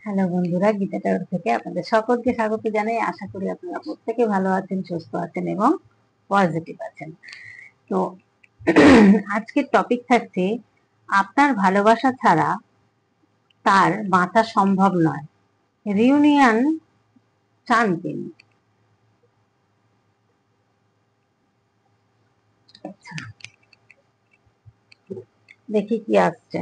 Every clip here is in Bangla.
হ্যালো বন্ধুরা, গীতা টাওয়ার থেকে আপনাদের সকলকে স্বাগত জানাই। আশা করি আপনারা প্রত্যেকে ভালো আছেন, সুস্থ আছেন এবং পজিটিভ আছেন। তো আজকের টপিক থাকছে আপনার ভালোবাসা ছাড়া তার বাঁচা সম্ভব নয়। রিউনিয়ন চান তিনি। আচ্ছা, দেখি কি আসছে।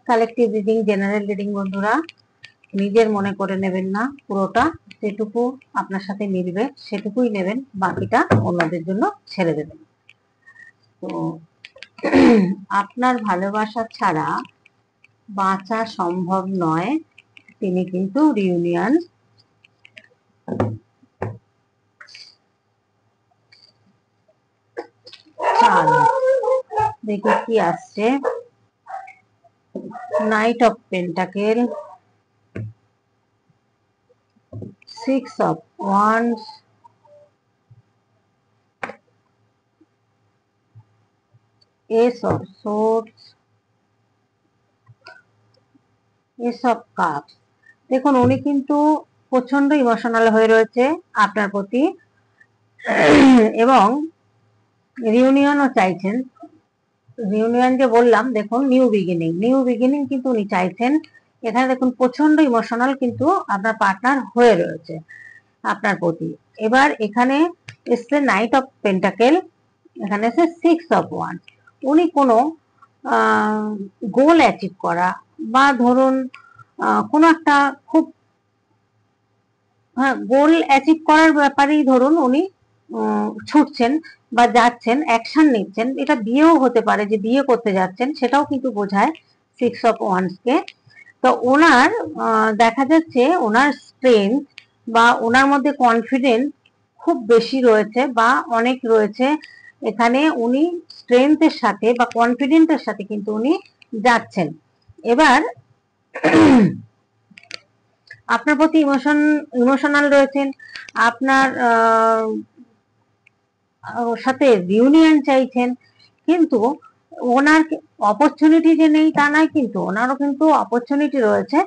কালেকটিভ রিডিং, জেনারেল রিডিং বন্ধুরা, নিজের মনে করে নেবেন না। পুরোটা যেটুকু আপনার সাথে মিলবে সেটুকুই নেবেন, বাকিটা অন্যদের জন্য ছেড়ে দেবেন। তো আপনার ভালোবাসা ছাড়া বাঁচা সম্ভব নয়, তিনি কিন্তু রিউনিয়ন চান। দেখি কি আসছে। Night of pentacle, six of wands, S of swords, S of cups. দেখুন, উনি কিন্তু প্রচন্ড ইমোশনাল হয়ে রয়েছে আপনার প্রতি এবং রিউনিয়নও চাইছেন। রিউনিয়ন যে বললাম, দেখুন নিউ বিগিনিং কিন্তু উনি চাইছেন। এখানে দেখুন প্রচন্ড ইমোশনাল কিন্তু আপনার পার্টনার হয়ে রয়েছে আপনার প্রতি। এবার এখানে এসছে নাইট অফ পেন্টাকেল, এখানে এসছে সিক্স অফ ওয়ান। উনি কোনো গোল অ্যাচিভ করা বা ধরুন কোনো একটা খুব গোল অ্যাচিভ করার ব্যাপারেই ধরুন উনি ছুটছেন বা যাচ্ছেন, অ্যাকশন নিচ্ছেন। এটা বিয়েও হতে পারে, যে বিয়ে করতে যাচ্ছেন, সেটাও কিন্তু বোঝায় সিক্স অফ ওয়ান্স কে। তো ওনার দেখা যাচ্ছে ওনার স্ট্রেংথ বা ওনার মধ্যে কনফিডেন্স খুব বেশি রয়েছে বা অনেক রয়েছে। এখানে উনি স্ট্রেংথের সাথে বা কনফিডেন্টের সাথে কিন্তু উনি যাচ্ছেন। এবার আপনার প্রতি ইমোশনাল রয়েছেন, আপনার সাথে রিউনিয়ন চাইছেন। কিন্তু ওনার অপরচুনিটি যে নেই তা নয়, কিন্তু ওনারও কিন্তু অপরচুনিটি রয়েছে।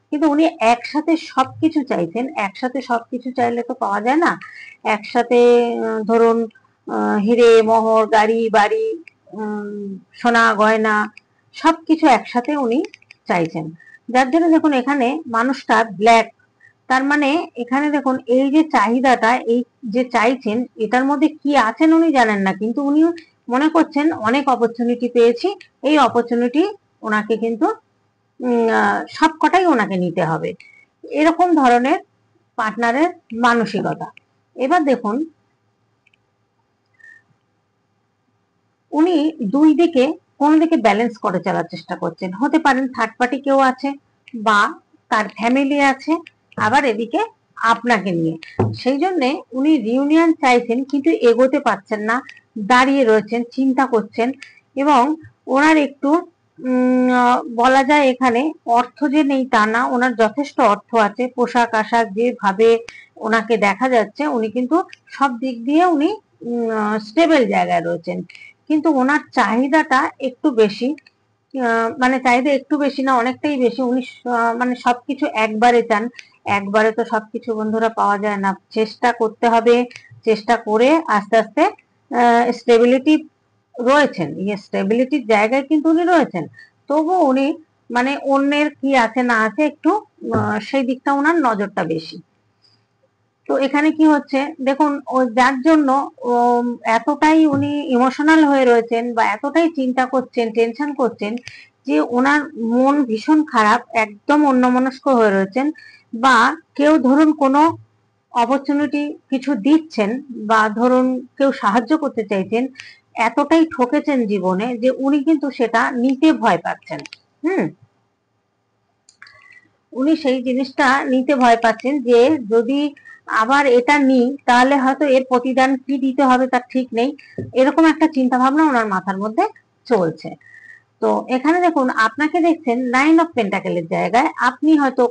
কিন্তু উনি একসাথে সবকিছু চাইছেন। একসাথে সবকিছু চাইলে তো পাওয়া যায় না। একসাথে ধরুন হিরে মোহর, গাড়ি বাড়ি, সোনা গয়না সবকিছু একসাথে উনি চাইছেন। যার জন্য দেখুন এখানে মানুষটা ব্ল্যাক। তার মানে এখানে দেখুন এই যে চাহিদাটা, এই যে চাইছেন, এটার মধ্যে কি আছেন উনি জানেন না, কিন্তু উনি মনে করছেন অনেক অপরচুনিটি পেয়েছি, এই অপরচুনিটি ওনাকে কিন্তু সবকটাই ওনাকে নিতে হবে, এরকম ধরনের পার্টনারের মানসিকতা। এবার দেখুন উনি দুই দিকে কোন দিকে ব্যালেন্স করে চলার চেষ্টা করছেন। হতে পারেন থার্ড পার্টি কেউ আছে বা তার ফ্যামিলি আছে, আবার এদিকে আপনাকে নিয়ে। সেই জন্যে উনি রিউনিয়ন চাইছেন কিন্তু এগোতে পারছেন না, দাঁড়িয়ে রয়েছেন, চিন্তা করছেন। এবং ওনার একটু বলা যায় এখানে অর্থ যে নেই তা না, ওনার যথেষ্ট অর্থ আছে। পোশাক আশাক যেভাবে ওনাকে দেখা যাচ্ছে, উনি কিন্তু সব দিক দিয়ে উনি স্টেবল জায়গায় রয়েছেন। কিন্তু ওনার চাহিদাটা একটু বেশি, মানে চাহিদা একটু বেশি না, অনেকটাই বেশি। উনি মানে সবকিছু একবারে চান। একবারে তো সবকিছু বন্ধুরা পাওয়া যায় না, চেষ্টা করতে হবে। চেষ্টা করে আস্তে আস্তে স্টেবিলিটি রয়েছেন, স্টেবিলিটির জায়গায় কিন্তু উনি রয়েছেন। তবু উনি মানে অন্যের কি আছে না আছে একটু সেই দিকটা ওনার নজরটা বেশি। তো এখানে কি হচ্ছে দেখুন, ও যার জন্য এতটাই উনি ইমোশনাল হয়ে রয়েছেন বা এতটাই চিন্তা করছেন, টেনশন করছেন, যে ওনার মন ভীষণ খারাপ, একদম অন্যমনস্ক হয়ে রয়েছেন। বা কেউ ধরুন কোনো অপরচুনিটি কিছু দিচ্ছেন বা ধরুন কেউ সাহায্য করতে চাইছেন, এতটাই ঠকেছেন জীবনে যে উনি কিন্তু সেটা নিতে ভয় পাচ্ছেন। উনি সেই জিনিসটা নিতে ভয় পাচ্ছেন যে যদি আবার এটা নিই, তাহলে হয়তো এর প্রতিদান কি দিতে হবে তার ঠিক নেই, এরকম একটা চিন্তা ভাবনা ওনার মাথার মধ্যে চলছে। তো এখানে দেখুন আপনাকে দেখছেন 9 অফ পেন্টাকেলের জায়গায়, আপনি হয়তো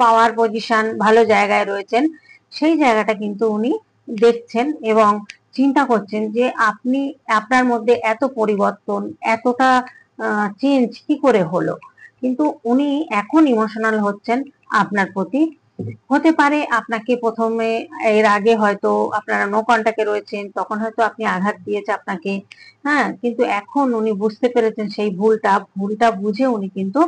পাওয়ার পজিশন ভালো জায়গায় রয়েছেন, সেই জায়গাটা কিন্তু উনি দেখছেন এবং চিন্তা করছেন যে আপনি, আপনার মধ্যে এত পরিবর্তন, এতটা চেঞ্জ কি করে হলো। কিন্তু উনি এখন ইমোশনাল হচ্ছেন আপনার প্রতি। হতে পারে আপনাকে প্রথমে, এর আগে হয়তো আপনারা নো কন্টাক্টে রয়েছেন, তখন হয়তো আপনি আঘাত দিয়েছে আপনাকে, হ্যাঁ, কিন্তু এখন উনি বুঝতে পেরেছেন সেই ভুলটা বুঝে উনি কিন্তু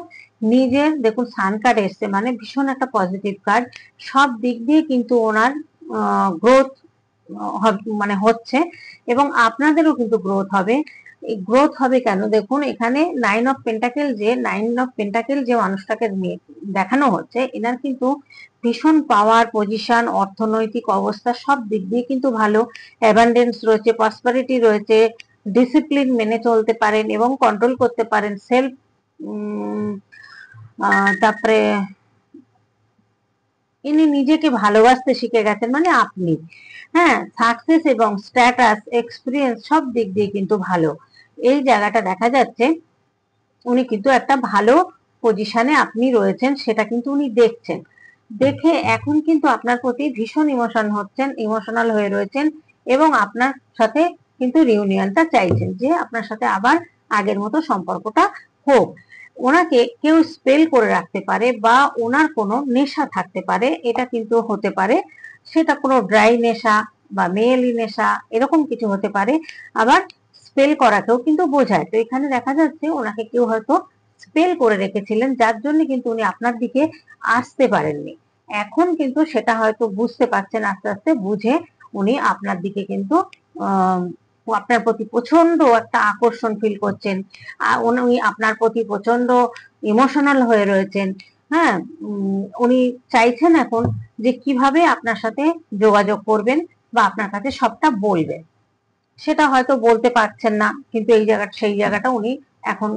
নিজের, দেখুন সান কার্ড এসছে মানে ভীষণ একটা পজিটিভ কার্ড, সব দিক দিয়ে কিন্তু ওনার গ্রোথ মানে হচ্ছে, এবং আপনাদেরও কিন্তু গ্রোথ হবে। গ্রোথ হবে কেন, দেখুন এখানে 9 অফ পেন্টাকেল যে মানুষটাকে দেখানো হচ্ছে, এনার কিন্তু ভীষণ পাওয়ার পজিশন, অর্থনৈতিক অবস্থা সব দিক দিয়ে কিন্তু ভালো, অ্যাবান্ডেন্স রয়েছে, প্রসপারিটি রয়েছে, ডিসিপ্লিন মেনে চলতে পারেন এবং কন্ট্রোল করতে পারেন, সেলফ, তারপরে ইনি নিজেকে ভালোবাসতে শিখে গেছেন মানে আপনি, হ্যাঁ, সাকসেস এবং স্ট্যাটাস, এক্সপিরিয়েন্স সব দিক দিয়ে কিন্তু ভালো। এই জায়গাটা দেখা যাচ্ছে উনি কিন্তু একটা ভালো পজিশনে আপনি রয়েছেন, সেটা কিন্তু উনি দেখছেন, দেখে এখন কিন্তু আপনার প্রতি ভীষণ ইমোশনাল হয়ে রয়েছেন, এবং আপনার সাথে কিন্তু রিউনিয়নটা চাইছেন, যে আপনার সাথে আবার আগের মতো সম্পর্কটা হোক। ওনাকে কেউ স্পেল করে রাখতে পারে বা ওনার কোনো নেশা থাকতে পারে, এটা কিন্তু হতে পারে, সেটা কোনো ড্রাই নেশা বা মেয়েলি নেশা এরকম কিছু হতে পারে, আবার স্পেল করাকেও কিন্তু বোঝায়। তো এখানে দেখা যাচ্ছে ওনাকে কেউ হয়তো স্পেল করে রেখেছিলেন, যার জন্য কিন্তু উনি আপনার দিকে আসতে পারেননি। এখন কিন্তু সেটা হয়তো বুঝতে পারছেন, আস্তে আস্তে বুঝে উনি আপনার দিকে কিন্তু আপনার প্রতি প্রচন্ড একটা আকর্ষণ ফিল করছেন, উনি আপনার প্রতি প্রচন্ড ইমোশনাল হয়ে রয়েছেন। হ্যাঁ, উনি চাইছেন এখন যে কিভাবে আপনার সাথে যোগাযোগ করবেন বা আপনার কাছে সবটা বলবেন, সেটা হয়তো বলতে পারছেন না, কিন্তু সেই জায়গাটা উনি এখন,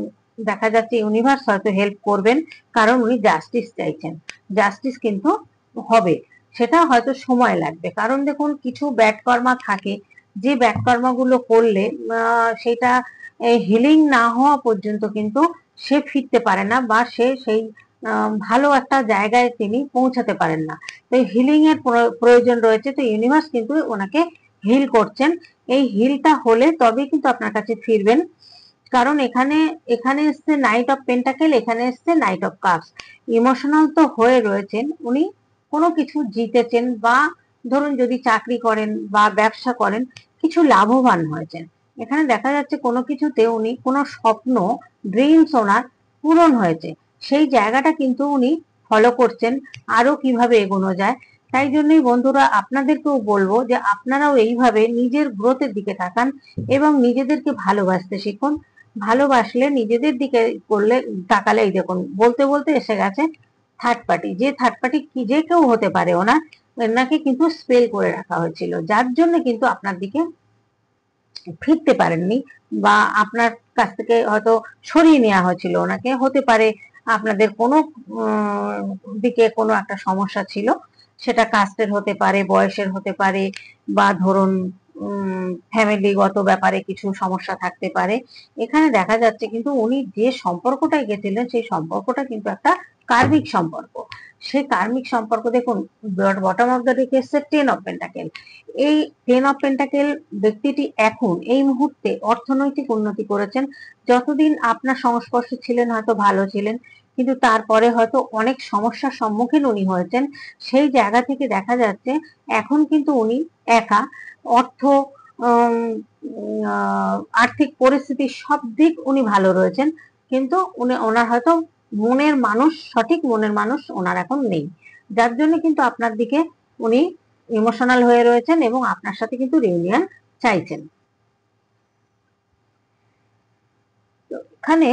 দেখা যাচ্ছে ইউনিভার্স হয়তো হেল্প করবেন, কারণ উনি জাস্টিস চাইছেন, জাস্টিস কিন্তু হবে, সেটা হয়তো সময় লাগবে, কারণ দেখুন কিছু ব্যাড কর্মা থাকে, যে ব্যাড কর্মাগুলো করলে সেটা হিলিং না হওয়া পর্যন্ত কিন্তু সে ফিরতে পারে না, বা সে সেই ভালো একটা জায়গায় তিনি পৌঁছাতে পারেন না। তো হিলিং এর প্রয়োজন রয়েছে, তো ইউনিভার্স কিন্তু ওনাকে হিল করছেন, এই হিলটা হলে তবেই কিন্তু আপনার কাছে ফিরবেন। কারণ এখানে এখানে এসছে নাইট অফ পেন্টাকেল, এখানে এসছে নাইট অফ কাপস। ইমোশনাল তো হয়ে রয়েছেন উনি, কোনো কিছু জিতেছেন, বা ধরুন যদি চাকরি করেন বা ব্যবসা করেন কিছু লাভবান হয়েছেন, এখানে দেখা যাচ্ছে কোনো কিছুতে উনি কোনো স্বপ্ন, ড্রিমস ওনার পূরণ হয়েছে, সেই জায়গাটা কিন্তু উনি ফলো করছেন, আরো কিভাবে এগোনো যায়। তাই জন্যই বন্ধুরা আপনাদেরকেও বলবো যে আপনারাও এইভাবে নিজের গ্রোথের দিকে তাকান এবং নিজেদেরকে ভালোবাসতে শিখুন। ভালোবাসলে নিজেদের দিকে করলে, তাকালেই দেখুন বলতে বলতে এসে গেছে থার্ড পার্টি, যে থার্ড পার্টি কি যে কেউ হতে পারে, ওনাকে কিন্তু স্পেল করে রাখা হয়েছিল, যার জন্য কিন্তু আপনার দিকে ফিরতে পারেননি, বা আপনার কাছ থেকে হয়তো সরিয়ে নেওয়া হয়েছিল ওনাকে, হতে পারে আপনাদের কোনো দিকে কোনো একটা সমস্যা ছিল, সেটা কাস্টের হতে পারে, বয়সের হতে পারে, বা ধরুন ফ্যামিলিগত ব্যাপারে কিছু সমস্যা থাকতে পারে। এখানে দেখা যাচ্ছে কিন্তু উনি যে সম্পর্কটায় গেছিলেন সেই সম্পর্কটা কিন্তু একটা কার্মিক সম্পর্ক, সেই কার্মিক সম্পর্ক দেখুন বটম অফ দ্য ডেক এসছে 10 অফ পেন্টাকেল। এই 10 অফ পেন্টাকেল ব্যক্তিটি এখন এই মুহূর্তে অর্থনৈতিক উন্নতি করেছেন, যতদিন আপনার সংস্পর্শে ছিলেন হয়তো ভালো ছিলেন, কিন্তু তারপরে হয়তো অনেক সমস্যার সম্মুখীন উনি হয়েছেন, সেই জায়গা থেকে দেখা যাচ্ছে এখন কিন্তু উনি একা, অর্থ, আর্থিক পরিস্থিতি সব দিক উনি ভালো রয়েছেন, কিন্তু ওনার হয়তো সঠিক মনের মানুষ ওনার এখন নেই, যার জন্য কিন্তু আপনার দিকে উনি ইমোশনাল হয়ে রয়েছেন এবং আপনার সাথে কিন্তু রিউনিয়ন চাইছেন। এখানে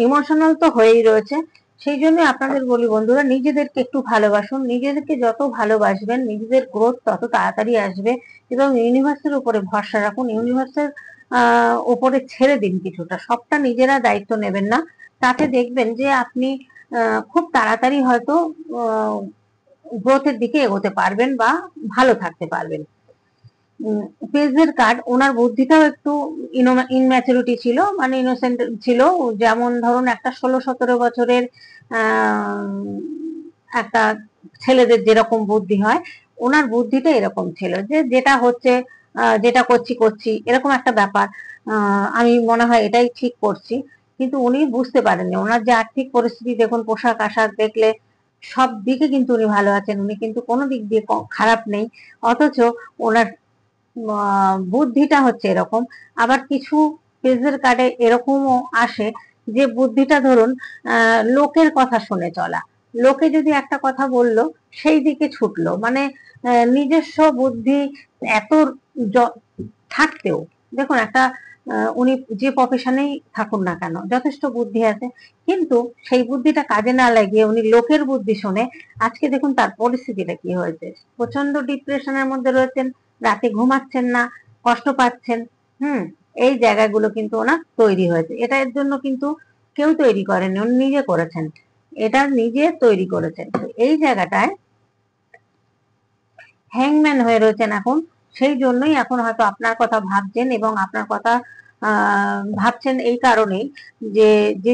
ইমোশনাল তো হয়েই রয়েছে, সেই জন্য আপনাদের বলি বন্ধুরা নিজেদেরকে একটু ভালোবাসুন, নিজেদেরকে যত ভালোবাসবেন নিজেদের গ্রোথ তত তাড়াতাড়ি আসবে, এবং ইউনিভার্সের উপরে ভরসা রাখুন। ইউনিভার্সের ওপরে ছেড়ে দিন, কিছুটা, সবটা নিজেরা দায়িত্ব নেবেন না। তাতে দেখবেন যে আপনি খুব তাড়াতাড়ি হয়তো গ্রোথের দিকে এগোতে পারবেন বা ভালো থাকতে পারবেন। পেজের কার্ড, ওনার বুদ্ধিটাও একটু ইনম্যাচুরিটি ছিল, মানে ইনোসেন্ট ছিল। যেমন ধরুন একটা 16-17 বছরের একটা ছেলেদের যেরকম বুদ্ধি হয়, ওনার বুদ্ধিটা এরকম ছিল যে যেটা হচ্ছে যেটা করছি করছি, এরকম একটা ব্যাপার। আমি মনে হয় এটাই ঠিক করছি, কিন্তু উনি বুঝতে পারেননি ওনার যে আর্থিক পরিস্থিতি দেখুন, পোশাক আশাক দেখলে সব দিকে কিন্তু উনি ভালো আছেন, উনি কিন্তু কোনো দিক দিয়ে খারাপ নেই, অথচ ওনার বুদ্ধিটা হচ্ছে এরকম। আবার কিছু পেজের কার্ডে এরকমও আসে যে বুদ্ধিটা ধরুন লোকের কথা শুনে চলা, লোকে যদি একটা কথা বললো সেই দিকে ছুটলো, মানে নিজস্ব বুদ্ধি এত থাকতেও দেখুন একটা উনি যে প্রফেশনেই থাকুন না কেন যথেষ্ট বুদ্ধি আছে, কিন্তু সেই বুদ্ধিটা কাজে না লাগিয়ে উনি লোকের বুদ্ধি শুনে আজকে দেখুন তার পরিস্থিতিটা কি হয়েছে, প্রচন্ড ডিপ্রেশনের মধ্যে রয়েছেন, রাতে ঘুমাচ্ছেন না, কষ্ট পাচ্ছেন। এই জায়গাগুলো কিন্তু ওনার তৈরি হয়েছে, এটার জন্য কিন্তু কেউ তৈরি করেনি, উনি নিজে করেছেন, এটা নিজে তৈরি করেছেন। এই জায়গাটায় হ্যাংম্যান হয়ে রয়েছেন এখন, সেই জন্যই এখন হয়তো আপনার কথা ভাবছেন, এবং আপনার কথা ভাবছেন এই কারণেই যে যে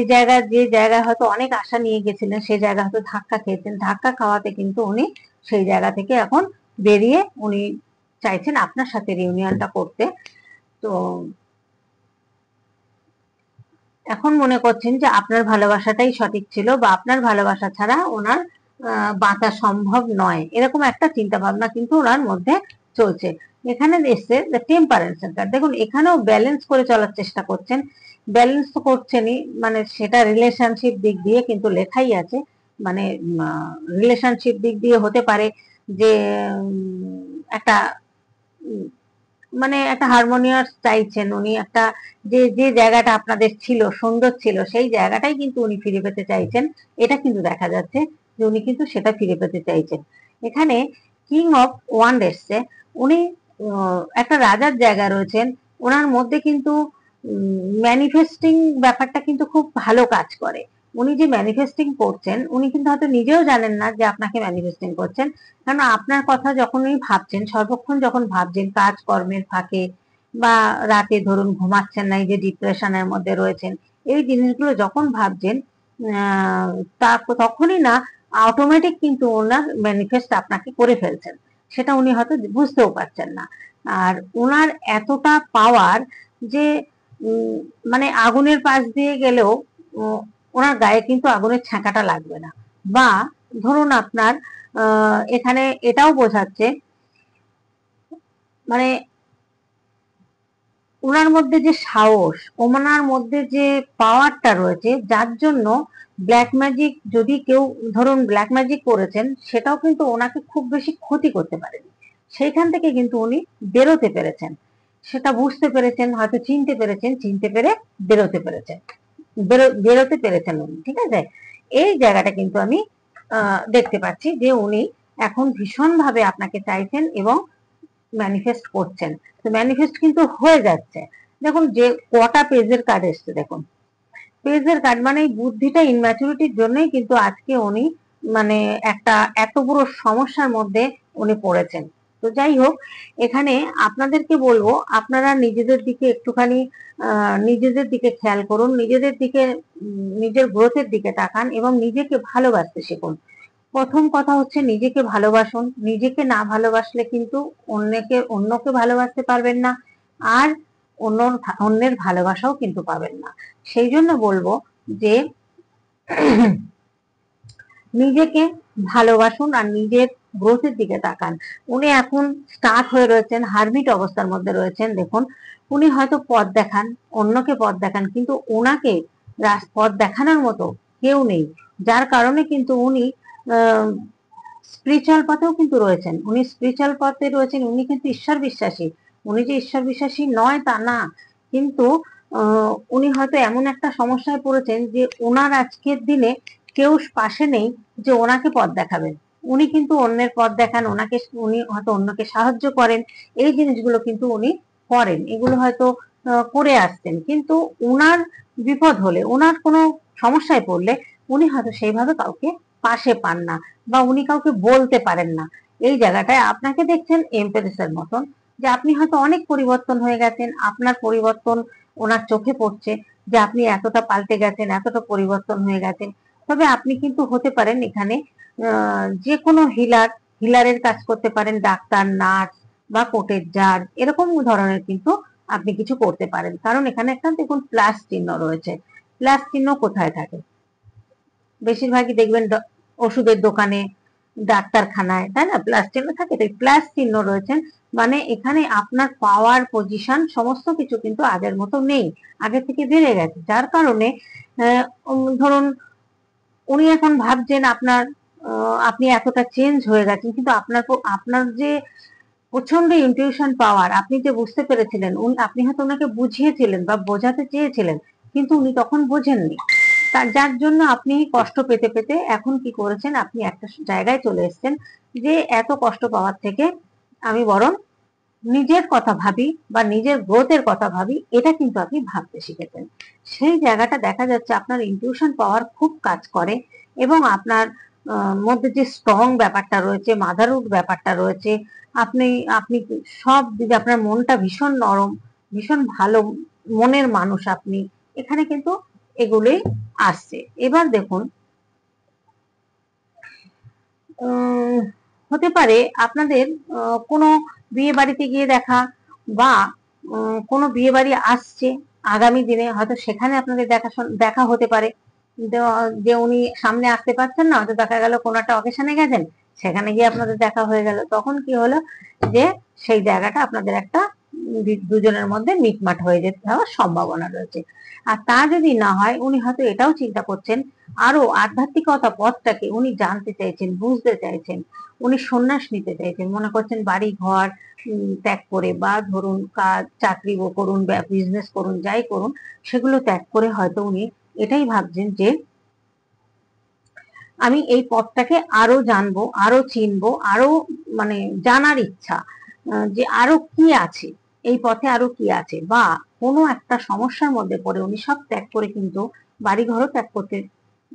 জায়গায় হয়তো অনেক আশা নিয়ে গেছিলেন সেই জায়গা হয়তো ধাক্কা খেয়েছেন, ধাক্কা খাওয়াতে কিন্তু উনি সেই জায়গা থেকে এখন বেরিয়ে উনি চাইছেন আপনার সাথে রিউনিয়নটা করতে। তো এখন মনে করছেন যে আপনার ভালোবাসাটাই সঠিক ছিল, বা আপনার ভালোবাসা ছাড়া ওনার বাঁচা সম্ভব নয়, এরকম একটা চিন্তা ভাবনা কিন্তু ওনার মধ্যে চলছে। এখানে এসছে টেম্পারেন্স সেন্টার, দেখুন এখানেও ব্যালেন্স করে চলার চেষ্টা করছেন, ব্যালেন্স তো করছেনই, মানে সেটা রিলেশনশিপ দিক দিয়ে কিন্তু লেখাই আছে, মানে রিলেশনশিপ দিক দিয়ে হতে পারে যে একটা মানে একটা হারমোনিয়াস চাইছেন উনি, একটা যে যে জায়গাটা আপনাদের ছিল সুন্দর ছিল সেই জায়গাটাই কিন্তু উনি ফিরে পেতে চাইছেন, এটা কিন্তু দেখা যাচ্ছে যে উনি কিন্তু সেটা ফিরে পেতে চাইছেন। এখানে কিং অফ ওয়ান্ড এসছে, উনি একটা রাজার জায়গা রয়েছেন, ওনার মধ্যে কিন্তু ম্যানিফেস্টিং ব্যাপারটা কিন্তু খুব ভালো কাজ করে, উনি যে ম্যানিফেস্টিং করছেন উনি কিন্তু হয়তো নিজেও জানেন না যে আপনাকে ম্যানিফেস্টিং করছেন, কারণ আপনার কথা যখনই ভাবছেন, সর্বক্ষণ যখন ভাবছেন কাজ কর্মের ফাঁকে বা রাতে ধরুন ঘুমাচ্ছেন না, এই যে ডিপ্রেশনের মধ্যে রয়েছেন, এই জিনিসগুলো যখন ভাবছেন তা তখনই না অটোমেটিক কিন্তু ওনার ম্যানিফেস্ট আপনাকে করে ফেলছেন, সেটা উনি হয়তো বুঝতেও পারছেন না। আর ওনার এতটা পাওয়ার যে মানে আগুনের পাশ দিয়ে গেলেও ওনার গায়ে কিন্তু আগুনের ছ্যাঁকাটা লাগবে না। বা ধরুন আপনার এখানে এটাও বোঝাচ্ছে মানে ওনার মধ্যে যে সাহস, ওনার মধ্যে যে পাওয়ারটা রয়েছে, যার জন্য ব্ল্যাক ম্যাজিক, যদি কেউ ধরুন ব্ল্যাক ম্যাজিক করেছেন সেটাও কিন্তু ওনাকে খুব বেশি ক্ষতি করতে পারেনি, সেইখান থেকে কিন্তু উনি বেরোতে পেরেছেন, সেটা বুঝতে পেরেছেন, হয়তো চিনতে পেরেছেন, চিনতে পেরে বেরোতে পেরেছেন, বেরোতে পেরেছেন উনি, ঠিক আছে। এই জায়গাটা কিন্তু আমি দেখতে পাচ্ছি যে উনি এখন ভীষণ ভাবে আপনাকে চাইছেন এবং ম্যানিফেস্ট করছেন, তো ম্যানিফেস্ট কিন্তু হয়ে যাচ্ছে। দেখুন যে কটা পেজের কার্ড এসছে, দেখুন পেজের কার্ড মানে এই বুদ্ধিটা ইনম্যাচুরিটির জন্যই কিন্তু আজকে উনি মানে একটা এত বড় সমস্যার মধ্যে উনি পড়েছেন। তো যাই হোক, এখানে আপনাদেরকে বলবো আপনারা নিজেদের দিকে একটুখানি নিজেদের দিকে খেয়াল করুন, নিজেদের দিকে নিজের গ্রোথের দিকে তাকান এবং নিজেকে ভালোবাসতে শিখুন। প্রথম কথা হচ্ছে নিজেকে ভালোবাসুন, নিজেকে না ভালোবাসলে কিন্তু অন্যকে ভালোবাসতে পারবেন না, আর অন্যের ভালোবাসাও কিন্তু পাবেন না। সেই জন্য বলবো যে নিজেকে ভালোবাসুন আর নিজের গ্রোথের দিকে তাকান। উনি এখন স্টার্ট হয়ে রয়েছেন, হারমিট অবস্থার মধ্যে রয়েছেন, দেখুন উনি হয়তো পথ দেখান, অন্যকে পথ দেখান, কিন্তু ওনাকে পথ দেখানোর মতো কেউ নেই, যার কারণে কিন্তু উনি স্পিরিচুয়াল পথেও কিন্তু রয়েছেন, উনি স্পিরিচুয়াল পথে রয়েছেন, উনি কিন্তু ঈশ্বর বিশ্বাসী, উনি যে ঈশ্বর বিশ্বাসী নয় তা না, কিন্তু উনি হয়তো এমন একটা সমস্যায় পড়েছেন যে ওনার আজকের দিনে কেউ পাশে নেই যে ওনাকে পথ দেখাবেন, উনি কিন্তু অন্যের পথ দেখান, উনি হয়তো অন্যকে সাহায্য করেন, এই জিনিসগুলো কিন্তু উনি করেন, এগুলো হয়তো করে আসতেন, কিন্তু উনার বিপদ হলে, উনার কোনো সমস্যায় পড়লে উনি হয়তো সেইভাবে কাউকে পাশে পান না, বা উনি কাউকে বলতে পারেন না। এই জায়গাটায় আপনাকে দেখছেন এমপ্রেসের মতন, যে আপনি হয়তো অনেক পরিবর্তন হয়ে গেছেন, আপনার পরিবর্তন ওনার চোখে পড়ছে, যে আপনি এতটা পাল্টে গেছেন, এতটা পরিবর্তন হয়ে গেছেন। তবে আপনি কিন্তু হতে পারেন এখানে যে কোনো হিলারের কাজ করতে পারেন, ডাক্তার, নার্স বা কোর্টের জাজ, এরকম ধরনের কিন্তু আপনি কিছু করতে পারেন। কারণ এখানে একটা দেখুন প্লাস চিহ্ন রয়েছে। প্লাস চিহ্ন কোথায় থাকে? বেশিরভাগই দেখবেন ওষুধের দোকানে, ডাক্তারখানায়, তাই না, প্লাস চিহ্ন থাকে। তাই প্লাস চিহ্ন রয়েছেন, মানে এখানে আপনার পাওয়ার, পজিশন সমস্ত কিছু কিন্তু আগের মতো নেই, আগে থেকে বেড়ে গেছে। যার কারণে ধরুন উনি এখন ভাবছেন আপনার, আপনি এতটা চেঞ্জ হয়ে গেছেন, কিন্তু আপনার যে প্রচন্ড ইনটিউশন পাওয়ার, আপনি যে বুঝতে পেরেছিলেন, আপনি হয়তো ওনাকে বুঝিয়েছিলেন বা বোঝাতে চেয়েছিলেন, কিন্তু উনি তখন বোঝেননি। তার যার জন্য আপনি কষ্ট পেতে পেতে এখন কি করেছেন, আপনি একটা জায়গায় চলে এসেছেন যে এত কষ্ট পাওয়ার থেকে আমি বরং নিজের কথা ভাবি বা নিজের গ্রোথের কথা ভাবি, এটা কিন্তু আপনি ভাবতে শিখেছেন। সেই জায়গাটা দেখা যাচ্ছে আপনার ইনটিউশন পাওয়ার খুব কাজ করে, এবং আপনার মধ্যে যে স্ট্রং ব্যাপারটা রয়েছে, মাদারহুড ব্যাপারটা রয়েছে, আপনি আপনি সব দিকে আপনার মনটা ভীষণ নরম, ভীষণ ভালো মনের মানুষ আপনি, এখানে কিন্তু এগুলোই আসছে। এবার দেখুন, হতে পারে আপনাদের কোনো বিয়ে বাড়িতে গিয়ে দেখা, বা কোনো বিয়ে বাড়ি আসছে আগামী দিনে, হয়তো সেখানে আপনাদের দেখা হতে পারে। যে উনি সামনে আসতে পারছেন না, হয়তো দেখা গেল কোনো একটা অকেশনে গেছেন, সেখানে গিয়ে আপনাদের দেখা হয়ে গেল। তখন কি হলো, যে সেই জায়গাটা আপনাদের একটা দুজনের মধ্যে মিটমাট হয়ে যেতে হওয়ার সম্ভাবনা রয়েছে। আর তা যদি না হয়, উনি হয়তো এটাও চিন্তা করছেন, আরো আধ্যাত্মিকতা পথটাকে উনি জানতে চাইছেন, বুঝতে চাইছেন, উনি সন্ন্যাস নিতে চাইছেন, মনে করছেন বাড়ি ঘর ত্যাগ করে, বা ধরুন কাজ চাকরি করুন, বিজনেস করুন, যাই করুন, সেগুলো ত্যাগ করে হয়তো উনি এটাই ভাবছেন যে আমি এই পথটাকে আরো জানবো, আরো চিনবো, আরো মানে জানার ইচ্ছা, যে আরো কি আছে এই পথে, আরো কি আছে, বা কোনো একটা সমস্যার মধ্যে পড়ে উনি সব ত্যাগ করে কিন্তু বাড়ি ঘরও ত্যাগ করতে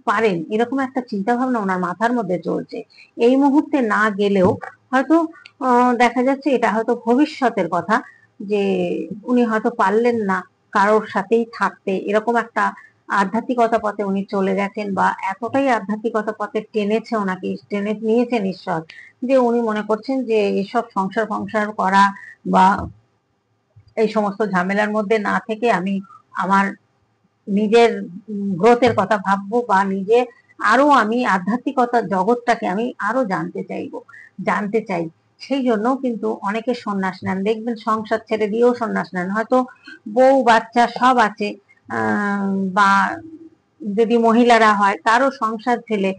পারেন, এরকম একটা চিন্তা ভাবনা ওনার মাথার মধ্যে চলছে। এই মুহূর্তে না গেলেও হয়তো দেখা যাচ্ছে এটা হয়তো ভবিষ্যতের কথা, যে উনি হয়তো পারলেন না কারোর সাথেই থাকতে, এরকম একটা আধ্যাত্মিকতা পথে উনি চলে গেছেন, বা এতটাই আধ্যাত্মিকতা পথে টেনেছে ওনাকে, টেনে নিয়েছেন ঈশ্বর, যে উনি মনে করছেন যে এসব সংসার করা বা এই সমস্ত ঝামেলার মধ্যে না থেকে আমি আমার নিজের গ্রোথের কথা ভাববো, বা নিজে আরো আমি আধ্যাত্মিকতার জগৎটাকে আমি আরো জানতে চাই। সেই জন্য কিন্তু অনেকে সন্ন্যাস নেন, দেখবেন সংসার ছেড়ে দিয়েও সন্ন্যাস নেন, হয়তো বউ বাচ্চা সব আছে, বা যদি মহিলারা হয় তারও সংসার ছেলে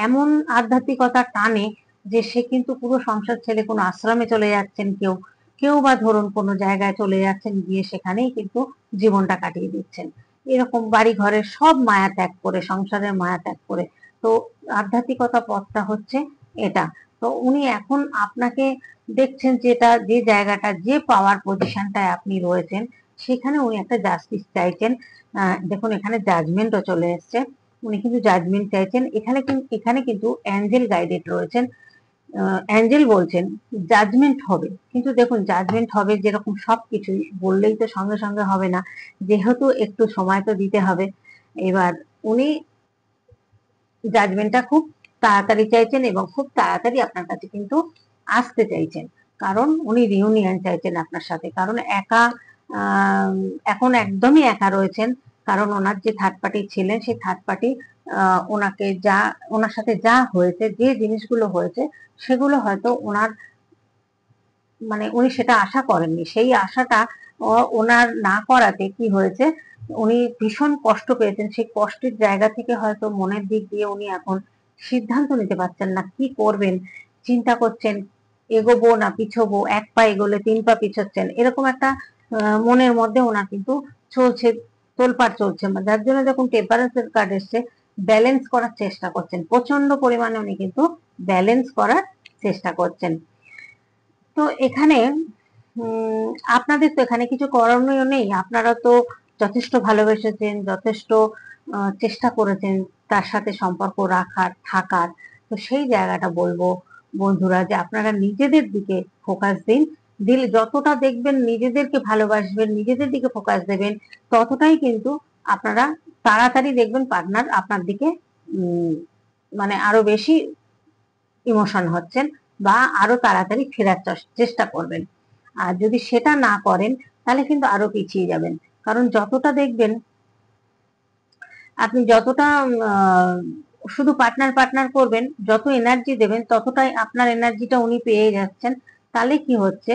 এমন আধ্যাত্মিকতা টানে যে সে কিন্তু পুরো সংসার ছেলে কোনো আশ্রমে চলে যাচ্ছেন, কেউ কেউ বা ধরুন কোনো জায়গায় চলে যাচ্ছেন, গিয়ে সেখানেই কিন্তু জীবনটা কাটিয়ে দিচ্ছেন, এরকম বাড়ি ঘরের সব মায়া ত্যাগ করে, সংসারের মায়া ত্যাগ করে। তো আধ্যাত্মিকতা পথটা হচ্ছে এটা। তো উনি এখন আপনাকে দেখছেন, যেটা যে জায়গাটা, যে পাওয়ার পজিশনটায় আপনি রয়েছেন, সেখানে উনি একটা জাস্টিস চাইছেন। দেখুন এখানে জাজমেন্টও চলে এসছে, উনি কিন্তু জাজমেন্ট চাইছেন। এখানে কিন্তু অ্যাঞ্জেল গাইডেড রয়েছেন, অ্যাঞ্জেল বলছেন জাজমেন্ট হবে, কিন্তু দেখুন জাজমেন্ট হবে যেরকম সবকিছুই বললেই তো সঙ্গে সঙ্গে হবে না, যেহেতু একটু সময় তো দিতে হবে। এবার উনি জাজমেন্টটা খুব তাড়াতাড়ি চাইছেন, এবং খুব তাড়াতাড়ি আপনার কাছে কিন্তু আসতে চাইছেন, কারণ উনি রিউনিয়ন চাইছেন আপনার সাথে। কারণ একা এখন একদমই একা রয়েছেন, কারণ ওনার যে থার্ড পার্টি ছিলেন, সেই থার্ড পার্টি ওনার সাথে যা হয়েছে, যে জিনিসগুলো হয়েছে, সেগুলো হয়তো ওনার মানে উনি সেটা আশা করেননি। সেই আশাটা ওনার না করাতে কি হয়েছে, উনি ভীষণ কষ্ট পেয়েছেন। সেই কষ্টের জায়গা থেকে হয়তো মনের দিক দিয়ে উনি এখন সিদ্ধান্ত নিতে পারছেন না কি করবেন, চিন্তা করছেন এগোবো না পিছোবো, এক পা এগোলে তিন পা পিছোচ্ছেন, এরকম একটা মনের মধ্যে ওনার কিন্তু চলছে, তোলপাড় চলছে। যার জন্য যখন টেম্পারেচার কার্ড এসছে, ব্যালেন্স করার চেষ্টা করছেন, প্রচন্ড পরিমাণে উনি কিন্তু ব্যালেন্স করার চেষ্টা করছেন। তো এখানে আপনাদের তো এখানে কিছু করণীয় নেই, আপনারা তো যথেষ্ট ভালোবেসেছেন, যথেষ্ট চেষ্টা করেছেন তার সাথে সম্পর্ক রাখার, থাকার। তো সেই জায়গাটা বলবো বন্ধুরা, যে আপনারা নিজেদের দিকে ফোকাস দিন। দিলে যতটা দেখবেন নিজেদেরকে ভালোবাসবেন, নিজেদের দিকে ফোকাস দেবেন, ততটাই কিন্তু আপনারা তাড়াতাড়ি দেখবেন পার্টনার আপনার দিকে মানে আরো বেশি ইমোশন হচ্ছেন, বা আরো তাড়াতাড়ি ফেরার চেষ্টা করবেন। আর যদি সেটা না করেন তাহলে কিন্তু আরো পিছিয়ে যাবেন। কারণ যতটা দেখবেন আপনি, যতটা শুধু পার্টনার পার্টনার করবেন, যত এনার্জি দেবেন ততটাই আপনার এনার্জিটা উনি পেয়ে যাচ্ছেন। তাহলে কি হচ্ছে,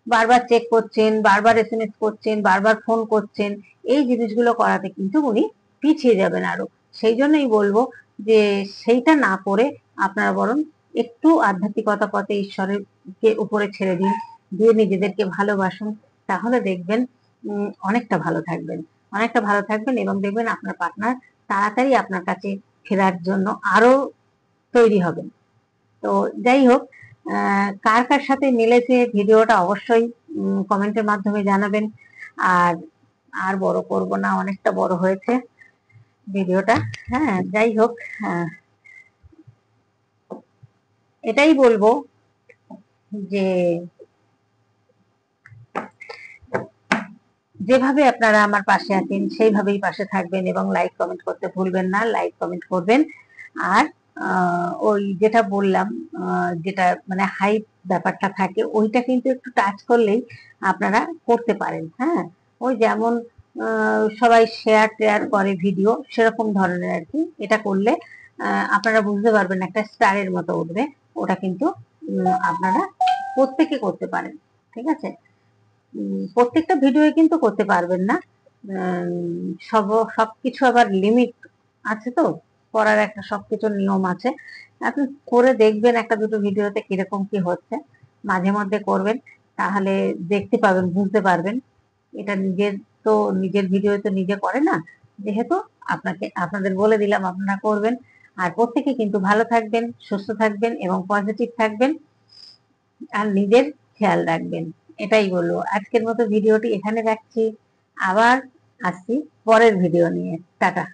বারবার চেক করছেন, বারবার এসএমএস করছেন, বারবার ফোন করছেন, এই জিনিসগুলো করাতে কিন্তু উনি পিছিয়ে যাবেন আরো। সেই জন্যই বলবো যে সেইটা না করে আপনারা বরং একটু আধ্যাত্মিকতা পথে ঈশ্বরের উপরে ছেড়ে দিন, দিয়ে নিজেদেরকে ভালোবাসুন। তাহলে দেখবেন অনেকটা ভালো থাকবেন, অনেকটা ভালো থাকবেন, এবং দেখবেন আপনার পার্টনার তাড়াতাড়ি আপনার কাছে ফেরার জন্য আরো তৈরি হবেন। তো যাই হোক, কার কার সাথে মিলেছে ভিডিওটা অবশ্যই কমেন্টের মাধ্যমে জানাবেন। আর আর বড় করব না, অনেকটা বড় হয়েছে ভিডিওটা। হ্যাঁ, যাই হোক, এটাই বলবো যে যেভাবে আপনারা আমার পাশে আছেন সেইভাবেই পাশে থাকবেন, এবং লাইক কমেন্ট করতে ভুলবেন না, লাইক কমেন্ট করবেন। আর ওই যেটা বললাম, যেটা মানে হাইপ ব্যাপারটা থাকে, ওইটা কিন্তু একটু টাচ করলেই আপনারা করতে পারেন। হ্যাঁ, ওই যেমন সবাই শেয়ার টেয়ার করে ভিডিও, সেরকম ধরনের আর কি। এটা করলে আপনারা বুঝতে পারবেন একটা স্টারের মতো উঠবে। ওটা কিন্তু আপনারা প্রত্যেকে করতে পারেন, ঠিক আছে। প্রত্যেকটা ভিডিও কিন্তু করতে পারবেন না, সব সবকিছু আবার লিমিট আছে, তো করার একটা সবকিছুর নিয়ম আছে। আপনি করে দেখবেন একটা দুটো ভিডিওতে কিরকম কি হচ্ছে, মাঝে মধ্যে করবেন, তাহলে দেখতে পাবেন, বুঝতে পারবেন। এটা নিজের, তো নিজের ভিডিও তো নিজে করে না, যেহেতু আপনাদের বলে দিলাম, আপনারা করবেন। আর প্রত্যেকে কিন্তু ভালো থাকবেন, সুস্থ থাকবেন, এবং পজিটিভ থাকবেন, আর নিজের খেয়াল রাখবেন। এটাই বলবো। আজকের মতো ভিডিওটি এখানে রাখছি, আবার আসছি পরের ভিডিও নিয়ে। টাটা।